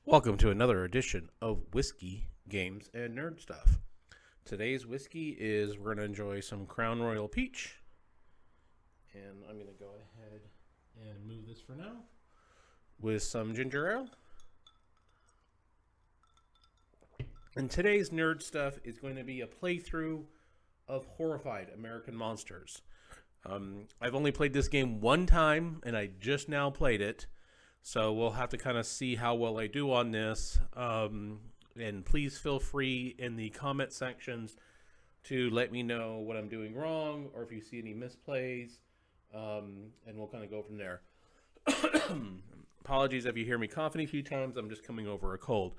Welcome to another edition of Whiskey, Games, and Nerd Stuff. Today's whiskey is we're going to enjoy some Crown Royal Peach. And I'm going to go ahead and move this for now with some ginger ale. And today's Nerd Stuff is going to be a playthrough of Horrified American Monsters. I've only played this game one time, and I just now played it. So we'll have to kind of see how well I do on this. And please feel free in the comment sections to let me know what I'm doing wrong or if you see any misplays. And we'll kind of go from there. Apologies if you hear me coughing a few times. I'm just coming over a cold.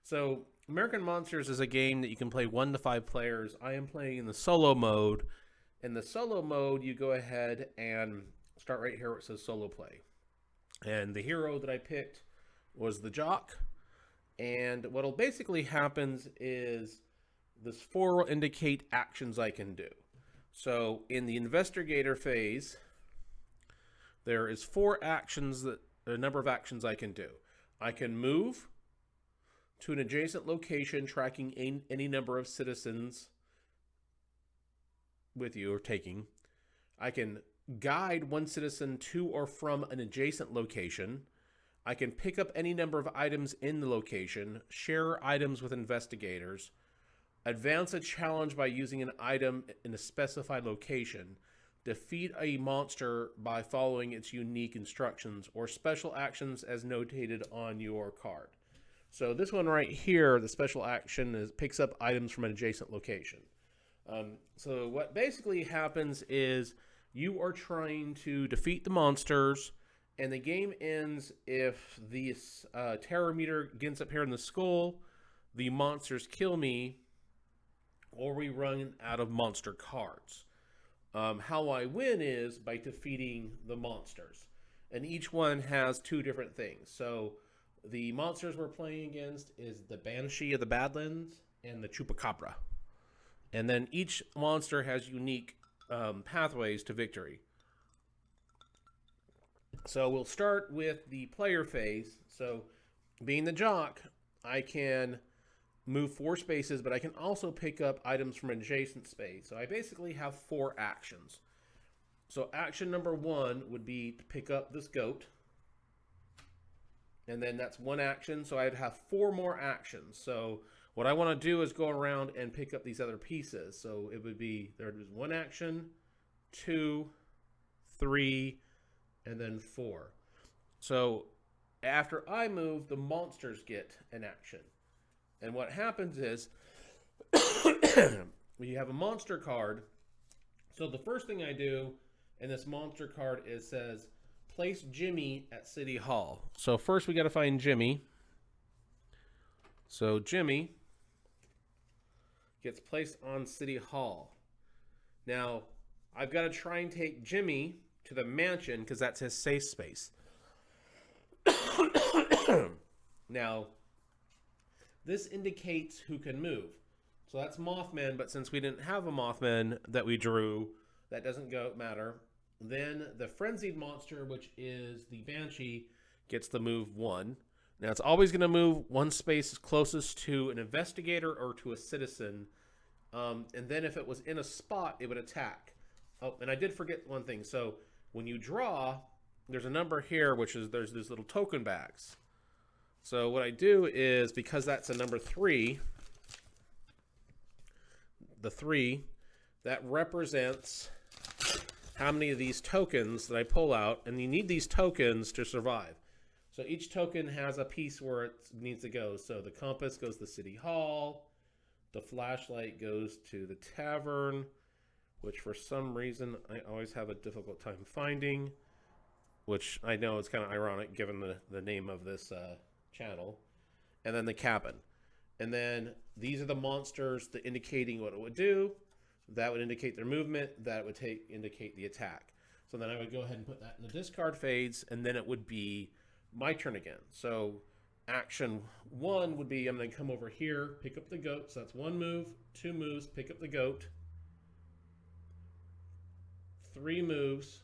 So American Monsters is a game that you can play 1 to 5 players. I am playing in the solo mode. In the solo mode, you go ahead and start right here where it says solo play. And the hero that I picked was the Jock. And what'll basically happens is this 4 will indicate actions I can do. So in the investigator phase, there is 4 actions that a number of actions I can do. I can move to an adjacent location, tracking any number of citizens with you or taking. I can guide one citizen to or from an adjacent location. I can pick up any number of items in the location, share items with investigators, advance a challenge by using an item in a specified location, defeat a monster by following its unique instructions, or special actions as notated on your card. So this one right here, the special action picks up items from an adjacent location. So what basically happens is you are trying to defeat the monsters, and the game ends if the terror meter gets up here in the skull, the monsters kill me, or we run out of monster cards. How I win is by defeating the monsters, and each one has 2 different things. So the monsters we're playing against is the Banshee of the Badlands and the Chupacabra. And then each monster has unique pathways to victory. So we'll start with the player phase. So being the Jock, I can move 4 spaces, but I can also pick up items from an adjacent space. So I basically have 4 actions. So action number 1 would be to pick up this goat. And then that's 1 action. So I'd have 4 more actions. So what I want to do is go around and pick up these other pieces. So it would be, there's 1 action, 2, 3, and then 4. So after I move, the monsters get an action. And what happens is, you have a monster card. So the first thing I do in this monster card is says, place Jimmy at City Hall. So first we got to find Jimmy. So Jimmy gets placed on City Hall. Now, I've got to try and take Jimmy to the mansion because that's his safe space. Now, this indicates who can move. So that's Mothman, but since we didn't have a Mothman that we drew, that doesn't matter. Then the Frenzied Monster, which is the Banshee, gets the move 1. Now, it's always going to move 1 space closest to an investigator or to a citizen. And then if it was in a spot, it would attack. Oh, and I did forget one thing. So when you draw, there's a number here, which is there's these little token bags. So what I do is, because that's a number 3, the 3, that represents how many of these tokens that I pull out. And you need these tokens to survive. So each token has a piece where it needs to go. So the compass goes to City Hall. The flashlight goes to the tavern, which for some reason I always have a difficult time finding, which I know is kind of ironic given the name of this channel. And then the cabin. And then these are the monsters that indicating what it would do. That would indicate their movement. That would indicate the attack. So then I would go ahead and put that in the discard phase, and then it would be my turn again. So action 1 would be I'm going to come over here, pick up the goat. So that's 1 move, 2 moves, pick up the goat. 3 moves.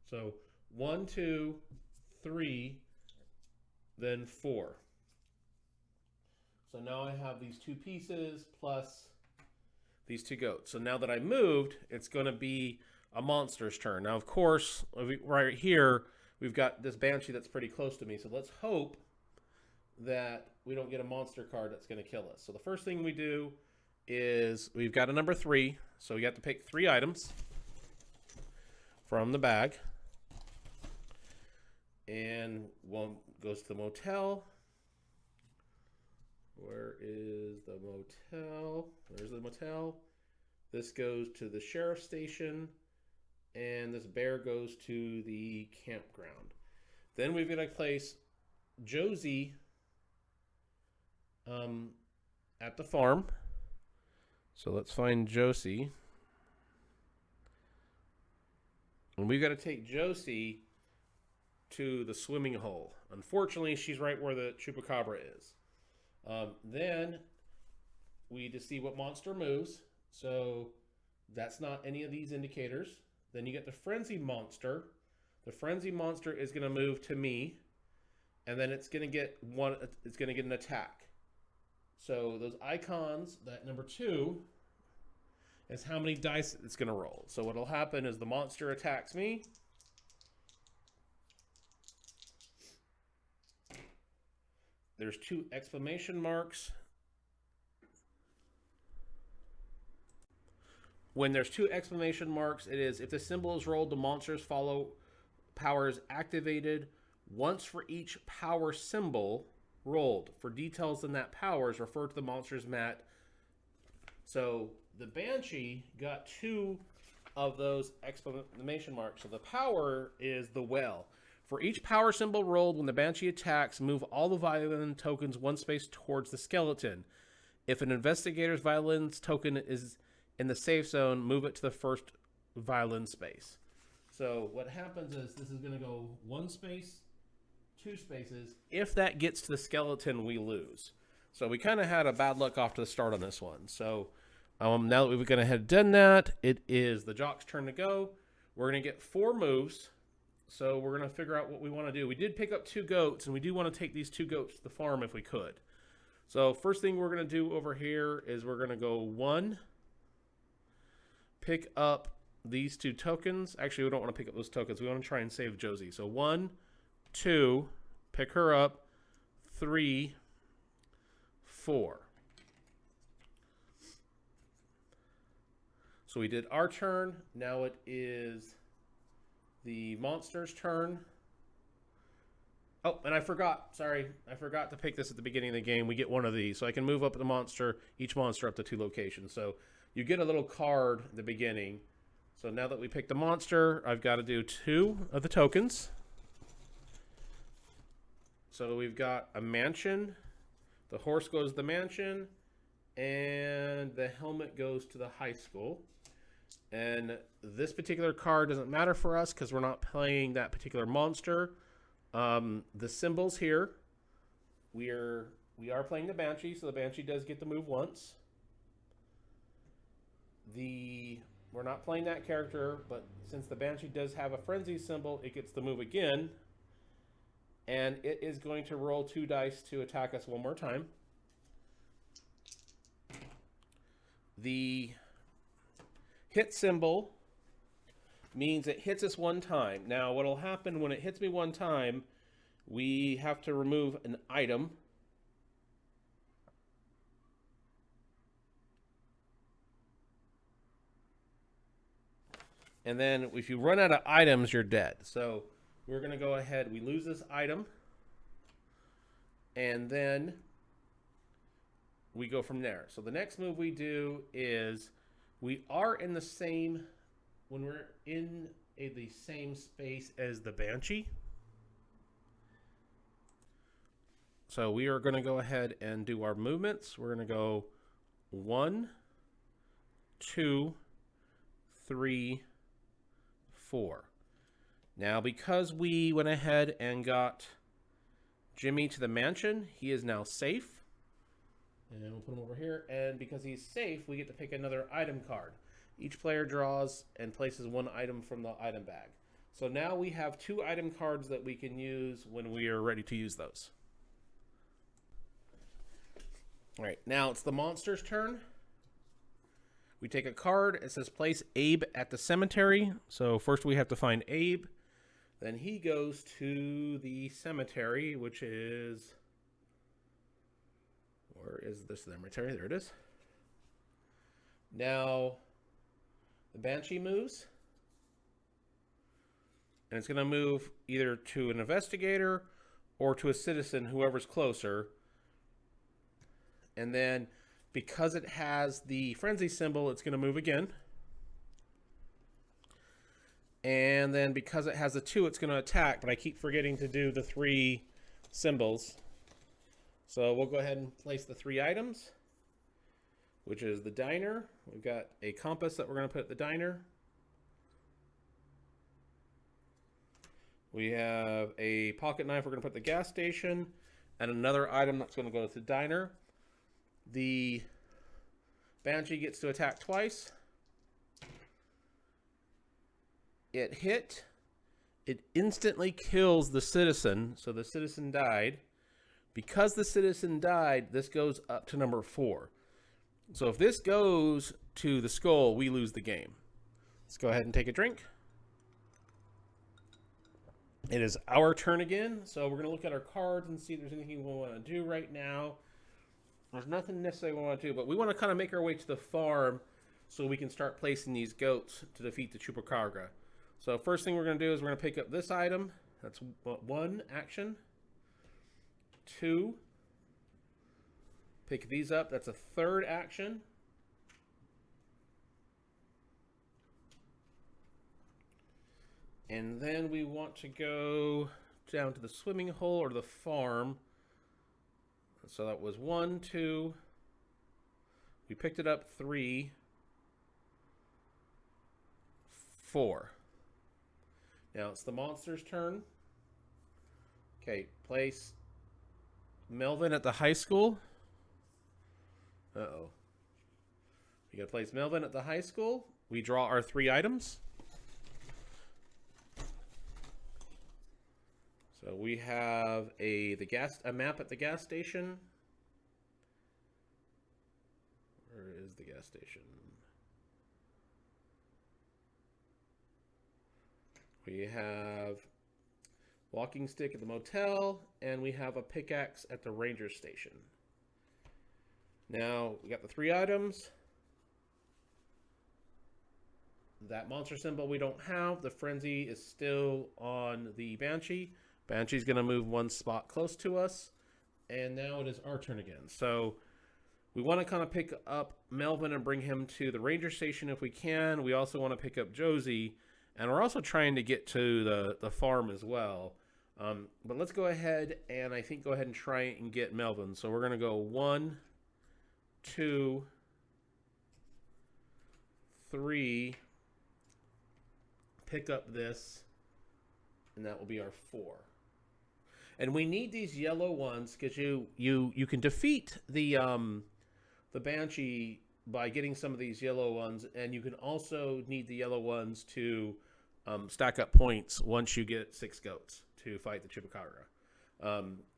So 1, 2, 3, then 4. So now I have these 2 pieces plus these 2 goats. So now that I moved, it's going to be a monster's turn. Now, of course, right here, we've got this Banshee that's pretty close to me. So let's hope that we don't get a monster card that's going to kill us. So the first thing we do is we've got a number 3. So we have to pick 3 items from the bag. And one goes to the motel. Where is the motel? There's the motel. This goes to the sheriff's station. And this bear goes to the campground. Then we've got to place Josie at the farm. So let's find Josie. And we've got to take Josie to the swimming hole. Unfortunately, she's right where the chupacabra is. Then we just see what monster moves. So that's not any of these indicators. Then you get the frenzy monster. The frenzy monster is going to move to me, and then it's going to get one. It's going to get an attack. So those icons, that number 2, is how many dice it's going to roll. So what'll happen is the monster attacks me. There's 2 exclamation marks. When there's 2 exclamation marks, it is if the symbol is rolled, the monster's power is activated once for each power symbol rolled. For details on that powers, refer to the monster's mat. So the Banshee got 2 of those exclamation marks. So the power is the well. For each power symbol rolled when the Banshee attacks, move all the violin tokens 1 space towards the skeleton. If an investigator's violin's token is in the safe zone, move it to the first violin space. So what happens is this is going to go 1 space, 2 spaces. If that gets to the skeleton, we lose. So we kind of had a bad luck off to the start on this one. So now that we've gone ahead and done that, it is the jock's turn to go. We're going to get 4 moves. So we're going to figure out what we want to do. We did pick up 2 goats, and we do want to take these 2 goats to the farm if we could. So first thing we're going to do over here is we're going to go 1, pick up these 2 tokens. Actually, we don't want to pick up those tokens. We want to try and save Josie. So 1, 2, pick her up, 3, 4. So we did our turn. Now it is the monster's turn. Oh, and I forgot. Sorry. I forgot to pick this at the beginning of the game. We get 1 of these. So I can move up the monster, each monster up to 2 locations. So you get a little card at the beginning. So now that we picked the monster, I've got to do 2 of the tokens. So we've got a mansion. The horse goes to the mansion. And the helmet goes to the high school. And this particular card doesn't matter for us because we're not playing that particular monster. The symbols here, we are playing the Banshee, so the Banshee does get to move once. We're not playing that character, but since the Banshee does have a frenzy symbol, it gets to move again. And it is going to roll 2 dice to attack us 1 more time. The hit symbol means it hits us 1 time. Now, what will happen when it hits me 1 time, we have to remove an item. And then if you run out of items, you're dead. So we're going to go ahead. We lose this item. And then we go from there. So the next move we do is we are in the same, when we're in the same space as the Banshee. So we are going to go ahead and do our movements. We're going to go 1, 2, 3, 4. Now, because we went ahead and got Jimmy to the mansion, he is now safe. And we'll put him over here. And because he's safe, we get to pick another item card. Each player draws and places 1 item from the item bag. So now we have 2 item cards that we can use when we are ready to use those. All right, now it's the monster's turn. We take a card. It says place Abe at the cemetery. So first we have to find Abe. Then he goes to the cemetery, which is... Where is the cemetery? There it is. Now, the Banshee moves. And it's going to move either to an investigator or to a citizen, whoever's closer. And then, because it has the frenzy symbol, it's going to move again. And then, because it has a 2, it's going to attack. But I keep forgetting to do the 3 symbols. So we'll go ahead and place the 3 items, which is the diner. We've got a compass that we're going to put at the diner. We have a pocket knife we're going to put at the gas station, and another item that's going to go to the diner. The Banshee gets to attack twice. It hit. It instantly kills the citizen, so the citizen died. Because the citizen died, this goes up to number 4. So if this goes to the skull, we lose the game. Let's go ahead and take a drink. It is our turn again, so we're going to look at our cards and see if there's anything we want to do right now. There's nothing necessarily we want to do, but we want to kind of make our way to the farm so we can start placing these goats to defeat the Chupacabra. So first thing we're going to do is we're going to pick up this item. That's 1 action. 2. Pick these up. That's a 3rd action. And then we want to go down to the swimming hole or the farm. So that was 1, 2. We picked it up 3, 4. Now it's the monster's turn. Okay, place Melvin at the high school. Uh-oh. We gotta place Melvin at the high school. We draw our 3 items. So we have a map at the gas station. Where is the gas station? We have walking stick at the motel, and we have a pickaxe at the ranger station. Now we got the 3 items. That monster symbol we don't have. The frenzy is still on the Banshee. Banshee's going to move 1 spot close to us. And now it is our turn again. So we want to kind of pick up Melvin and bring him to the ranger station if we can. We also want to pick up Josie. And we're also trying to get to the farm as well. But let's go ahead and go ahead and try and get Melvin. So we're going to go 1, 2, 3. Pick up this. And that will be our 4. And we need these yellow ones because you can defeat the Banshee by getting some of these yellow ones, and you can also need the yellow ones to stack up points once you get 6 goats to fight the Chupacabra.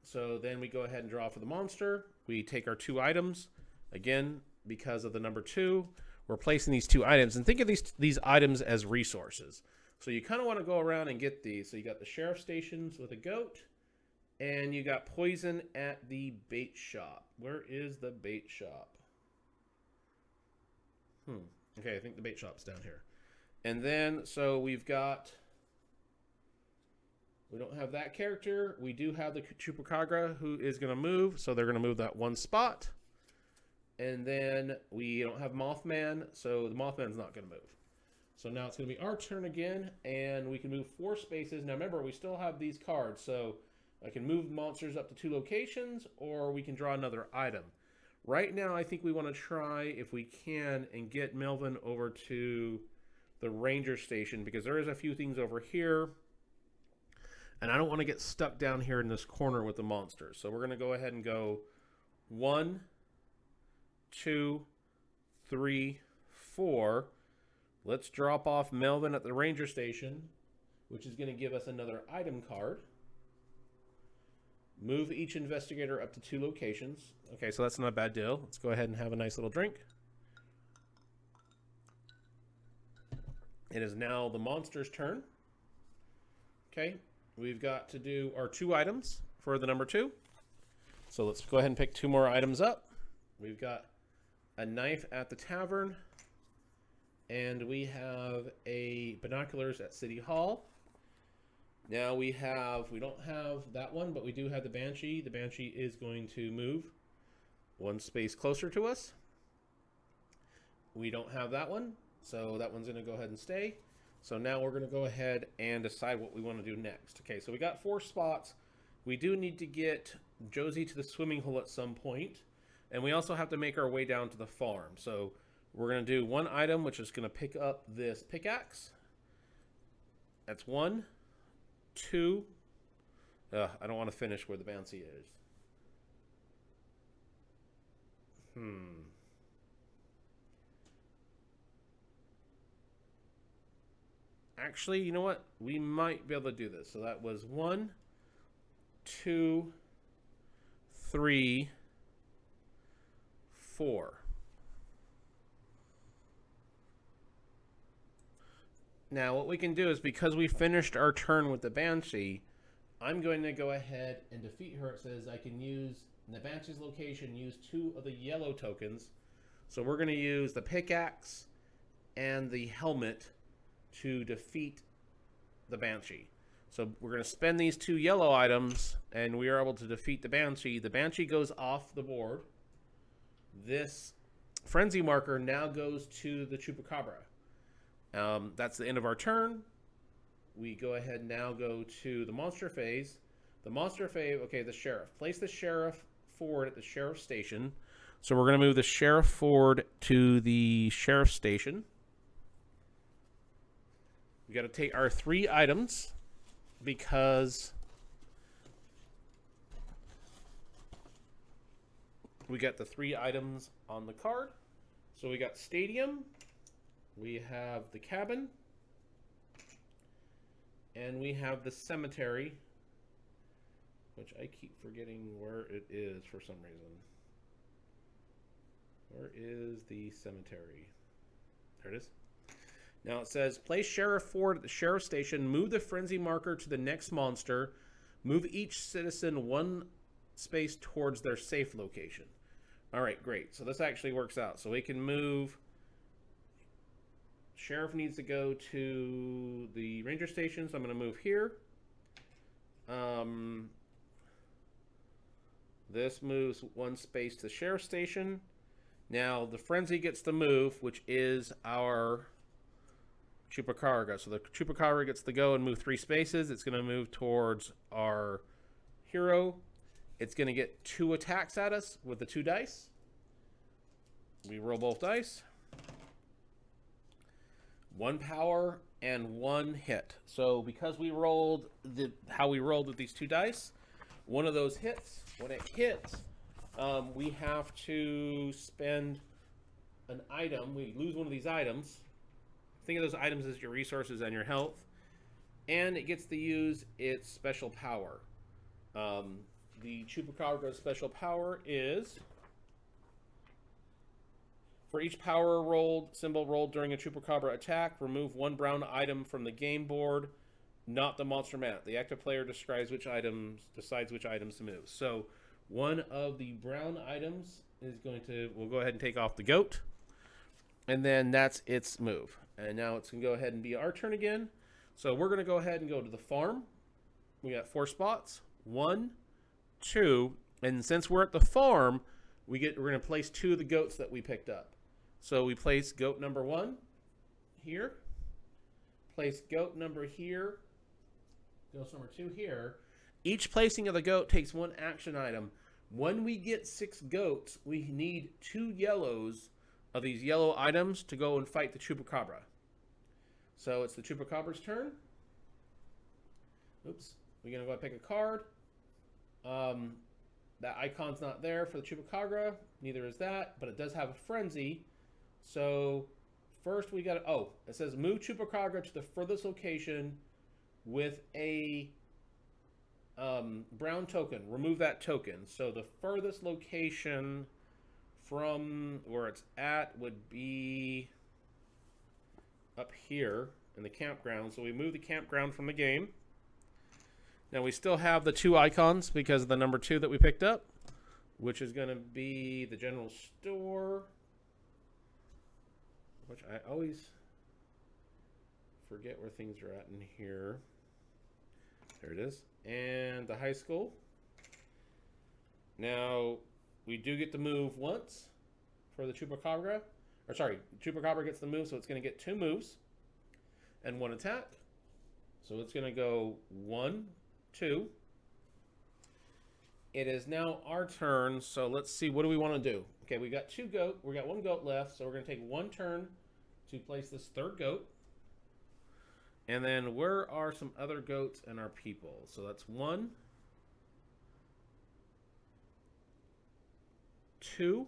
So then we go ahead and draw for the monster. We take our 2 items. Again, because of the number 2, we're placing these 2 items. And think of these items as resources. So you kind of want to go around and get these. So you got the sheriff stations with a goat, and you got poison at the bait shop. Where is the bait shop? Okay, I think the bait shop's down here. And then, so we don't have that character. We do have the Chupacabra who is going to move. So they're going to move that 1 spot. And then we don't have Mothman. So the Mothman's not going to move. So now it's going to be our turn again. And we can move 4 spaces. Now remember, we still have these cards. So I can move monsters up to 2 locations, or we can draw another item. Right now, I think we want to try, if we can, and get Melvin over to the ranger station, because there is a few things over here. And I don't want to get stuck down here in this corner with the monsters. So we're going to go ahead and go 1, 2, 3, 4. Let's drop off Melvin at the ranger station, which is going to give us another item card. Move each investigator up to 2 locations. Okay, so that's not a bad deal. Let's go ahead and have a nice little drink. It is now the monster's turn. Okay, we've got to do our 2 items for the number 2. So let's go ahead and pick 2 more items up. We've got a knife at the tavern, and we have a binoculars at City Hall. Now we don't have that one, but we do have the Banshee. The Banshee is going to move 1 space closer to us. We don't have that one, so that one's going to go ahead and stay. So now we're going to go ahead and decide what we want to do next. Okay, so we got 4 spots. We do need to get Josie to the swimming hole at some point, and we also have to make our way down to the farm. So we're going to do 1 item, which is going to pick up this pickaxe. That's 1, 2. I don't want to finish where the bouncy is. Actually, you know what? We might be able to do this. So that was 1, 2, 3, 4. Now, what we can do is, because we finished our turn with the Banshee, I'm going to go ahead and defeat her. It says I can use, in the Banshee's location, use 2 of the yellow tokens. So we're going to use the pickaxe and the helmet to defeat the Banshee. So we're going to spend these 2 yellow items, and we are able to defeat the Banshee. The Banshee goes off the board. This frenzy marker now goes to the Chupacabra. That's the end of our turn. We go ahead and now go to the monster phase. The monster phase, okay, the sheriff. Place the sheriff forward at the sheriff station. So we're going to move the sheriff forward to the sheriff station. We got to take our 3 items because we got the 3 items on the card. So we got stadium, we have the cabin, and we have the cemetery, which I keep forgetting where it is for some reason. Where is the cemetery? There it is. Now it says, place sheriff forward at the sheriff station, move the frenzy marker to the next monster, move each citizen 1 space towards their safe location. All right, great. So this actually works out. So we can move, sheriff needs to go to the ranger station, so I'm going to move here. This moves 1 space to the sheriff station. Now the frenzy gets to move, which is our Chupacabra. So the Chupacabra gets to go and move 3 spaces. It's going to move towards our hero. It's going to get 2 attacks at us with the 2 dice. We roll both dice. 1 power and 1 hit. So because we rolled how we rolled with these 2 dice, one of those hits. When it hits, we have to spend an item. We lose one of these items. Think of those items as your resources and your health. And it gets to use its special power. The Chupacabra's special power is, for each power symbol rolled during a Chupacabra attack, remove 1 brown item from the game board, not the monster map. The active player decides which items to move. So one of the brown items is we'll go ahead and take off the goat. And then that's its move. And now it's going to go ahead and be our turn again. So we're going to go ahead and go to the farm. We got 4 spots. 1, 2, and since we're at the farm, we're going to place 2 of the goats that we picked up. So we place goat number 1 here. Place goat number here. Goat number 2 here. Each placing of the goat takes 1 action item. When we get 6 goats, we need 2 yellows of these yellow items to go and fight the Chupacabra. So it's the Chupacabra's turn. Oops. We're going to go pick a card. That icon's not there for the Chupacabra. Neither is that, but it does have a frenzy. So first we got to, it says move Chupacabra to the furthest location with a brown token. Remove that token. So the furthest location from where it's at would be up here in the campground. So we move the campground from the game. Now we still have the 2 icons because of the number 2 that we picked up, which is going to be the general store, which I always forget where things are at in here. There it is. And the high school. Now, we do get to move once for the Chupacabra. Or sorry, Chupacabra gets the move, so it's going to get 2 moves and 1 attack. So it's going to go 1, 2. It is now our turn, so let's see, what do we want to do? Okay, we got 2 goat. We got 1 goat left, so we're going to take 1 turn to place this 3rd goat. And then where are some other goats and our people? So that's 1, 2,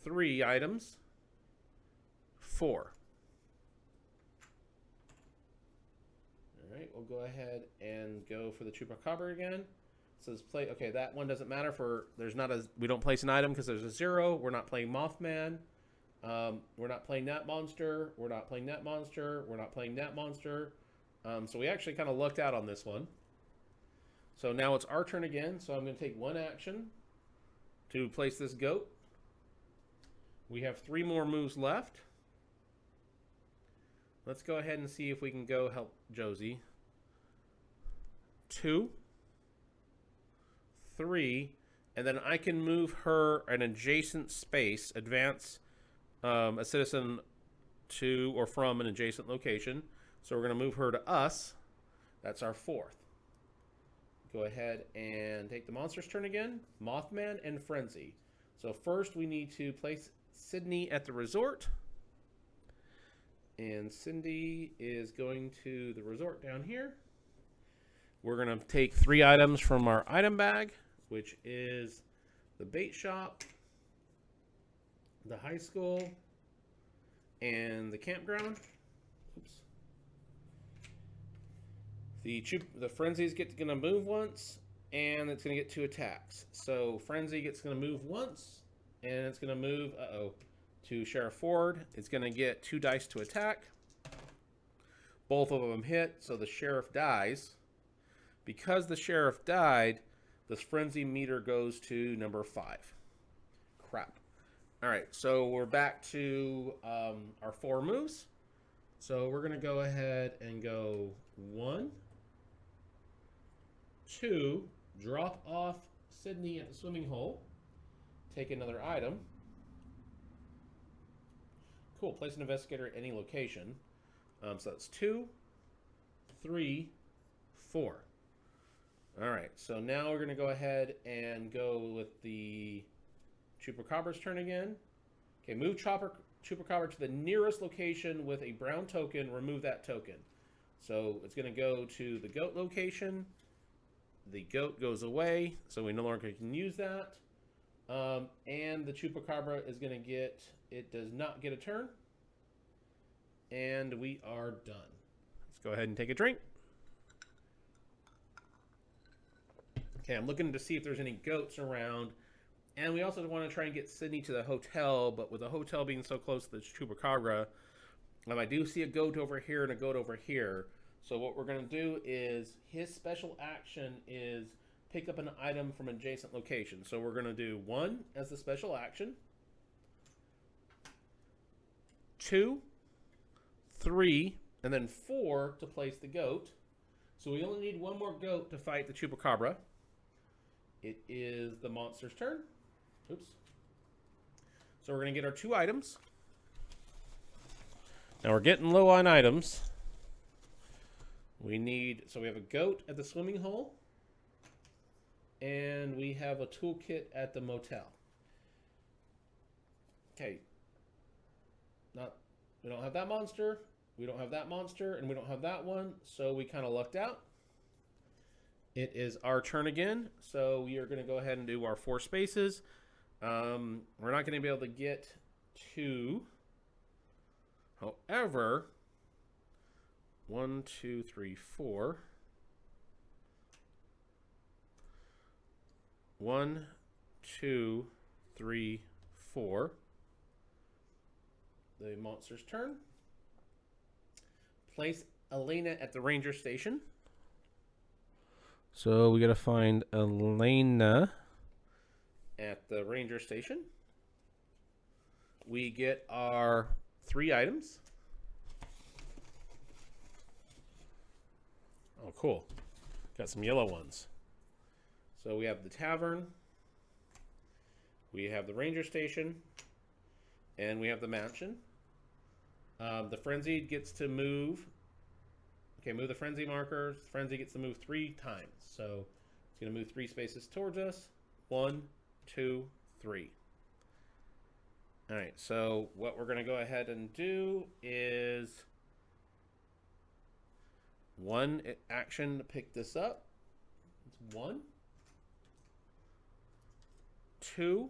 3 items, 4. All right, we'll go ahead and go for the Chupacabra again. It says play. Okay, that one doesn't matter for. There's not a. We don't place an item because there's a 0. We're not playing Mothman. We're not playing that monster. We're not playing that monster. We're not playing that monster. So we actually kind of lucked out on this one. So now it's our turn again. So I'm going to take 1 action to place this goat. We have 3 more moves left. Let's go ahead and see if we can go help Josie. 2, 3, and then I can move her an adjacent space, advance a citizen to or from an adjacent location. So we're going to move her to us. That's our 4th. Go ahead and take the monster's turn again. Mothman and Frenzy. So first we need to place Sydney at the resort. And Cindy is going to the resort down here. We're going to take 3 items from our item bag, which is the bait shop, the high school, and the campground. Oops. The Frenzy's going to move once, and it's going to get 2 attacks. So Frenzy gets going to move once, and it's going to move, to Sheriff Ford. It's going to get 2 dice to attack. Both of them hit, so the sheriff dies. Because the sheriff died, this frenzy meter goes to number 5. Crap. All right, so we're back to our 4 moves. So we're going to go ahead and go 1, 2, drop off Sydney at the swimming hole, take another item. Cool, place an investigator at any location. So that's 2, 3, 4. All right, so now we're going to go ahead and go with the Chupacabra's turn again. Okay, move Chupacabra to the nearest location with a brown token. Remove that token. So it's going to go to the goat location. The goat goes away, so we no longer can use that. And the Chupacabra is going to get, it does not get a turn. And we are done. Let's go ahead and take a drink. Okay, I'm looking to see if there's any goats around. And we also want to try and get Sydney to the hotel, but with the hotel being so close to the Chupacabra, I do see a goat over here and a goat over here. So what we're going to do is, his special action is pick up an item from an adjacent location. So we're going to do 1 as the special action, 2, 3, and then 4 to place the goat. So we only need 1 more goat to fight the Chupacabra. It is the monster's turn. Oops. So we're going to get our 2 items. Now we're getting low on items. We have a goat at the swimming hole. And we have a toolkit at the motel. Okay. We don't have that monster. We don't have that monster. And we don't have that one. So we kind of lucked out. It is our turn again. So we are going to go ahead and do our 4 spaces. We're not going to be able to get 2. However, 1, 2, 3, 4. 1, 2, 3, 4. The monster's turn. Place Elena at the ranger station. So we got to find Elena at the ranger station. We get our 3 items. Oh, cool. Got some yellow ones. So we have the tavern, we have the ranger station, and we have the mansion. The frenzied gets to move. Okay, move the frenzy markers. Frenzy gets to move 3 times. So it's going to move 3 spaces towards us. 1, 2, 3. All right, so what we're going to go ahead and do is 1 action to pick this up. It's 1. 2,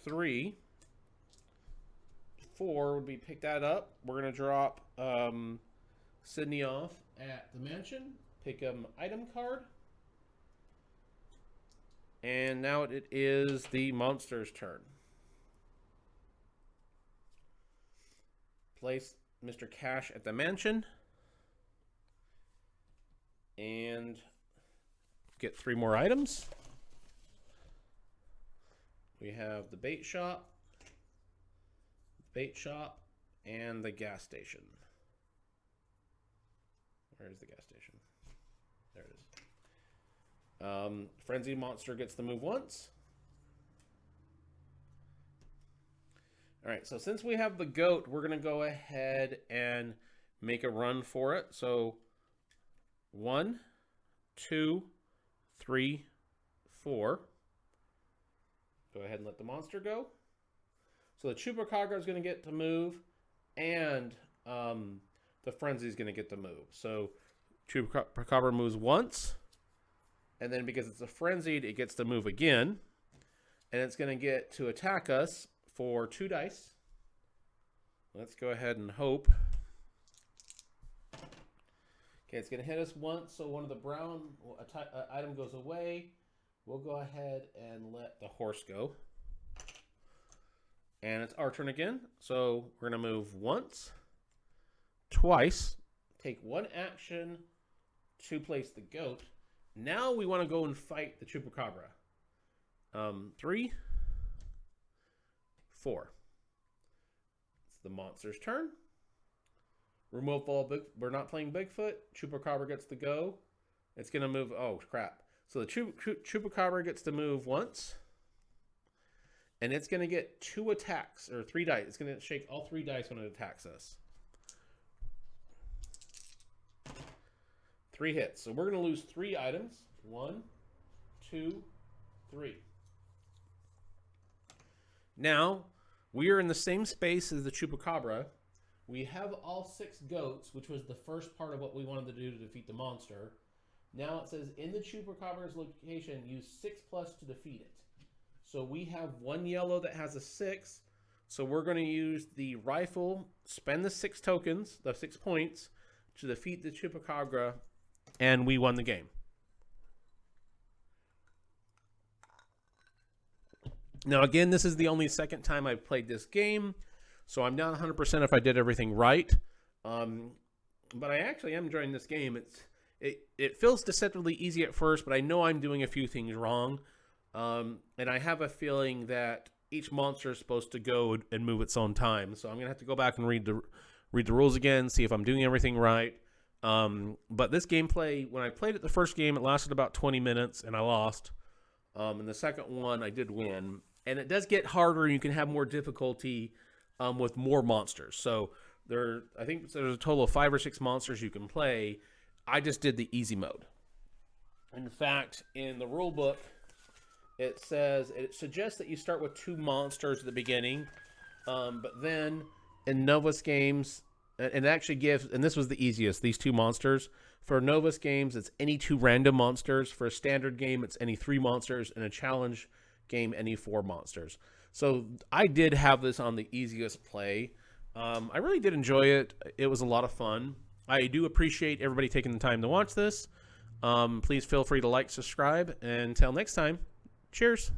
3, 4 would be pick that up. We're going to drop Sydney off at the mansion. Pick an item card. And now it is the monster's turn. Place Mr. Cash at the mansion. And get 3 more items. We have the bait shop, and the gas station. Where's the gas station? There it is. Frenzy monster gets to move once. All right, so since we have the goat, we're going to go ahead and make a run for it. So 1, 2, 3, 4. Go ahead and let the monster go. So the Chupacabra is going to get to move, and the Frenzy is going to get to move. So Chupacabra moves once, and then because it's a Frenzied, it gets to move again. And it's going to get to attack us for 2 dice. Let's go ahead and hope. Okay, it's going to hit us once, so one of the brown item goes away. We'll go ahead and let the horse go. And it's our turn again. So we're going to move once, twice, take 1 action to place the goat. Now we want to go and fight the Chupacabra. 3, 4. It's the monster's turn. Remove all we're not playing Bigfoot. Chupacabra gets to go. It's going to move. Oh, crap. So the Chupacabra gets to move once. And it's going to get 2 attacks, or 3 dice. It's going to shake all 3 dice when it attacks us. 3 hits. So we're going to lose 3 items. 1, 2, 3. Now, we are in the same space as the Chupacabra. We have all 6 goats, which was the first part of what we wanted to do to defeat the monster. Now it says, in the Chupacabra's location, use 6+ to defeat it. So we have 1 yellow that has a 6. So we're going to use the rifle, spend the 6 tokens, the 6 points, to defeat the Chupacabra, and we won the game. Now, again, this is the only second time I've played this game, so I'm not 100% if I did everything right. But I actually am enjoying this game. It feels deceptively easy at first, but I know I'm doing a few things wrong. And I have a feeling that each monster is supposed to go and move its own time. So I'm going to have to go back and read the rules again, see if I'm doing everything right. But this gameplay, when I played it the first game, it lasted about 20 minutes, and I lost. And the second one, I did win. And it does get harder, and you can have more difficulty with more monsters. So I think there's a total of 5 or 6 monsters you can play. I just did the easy mode. In fact, in the rule book, it suggests that you start with 2 monsters at the beginning, but then in Novus games, and it actually gives, and this was the easiest, these 2 monsters. For Novus games, it's any 2 random monsters. For a standard game, it's any 3 monsters. In a challenge game, any 4 monsters. So I did have this on the easiest play. I really did enjoy it. It was a lot of fun. I do appreciate everybody taking the time to watch this. Please feel free to like, subscribe, and until next time, cheers.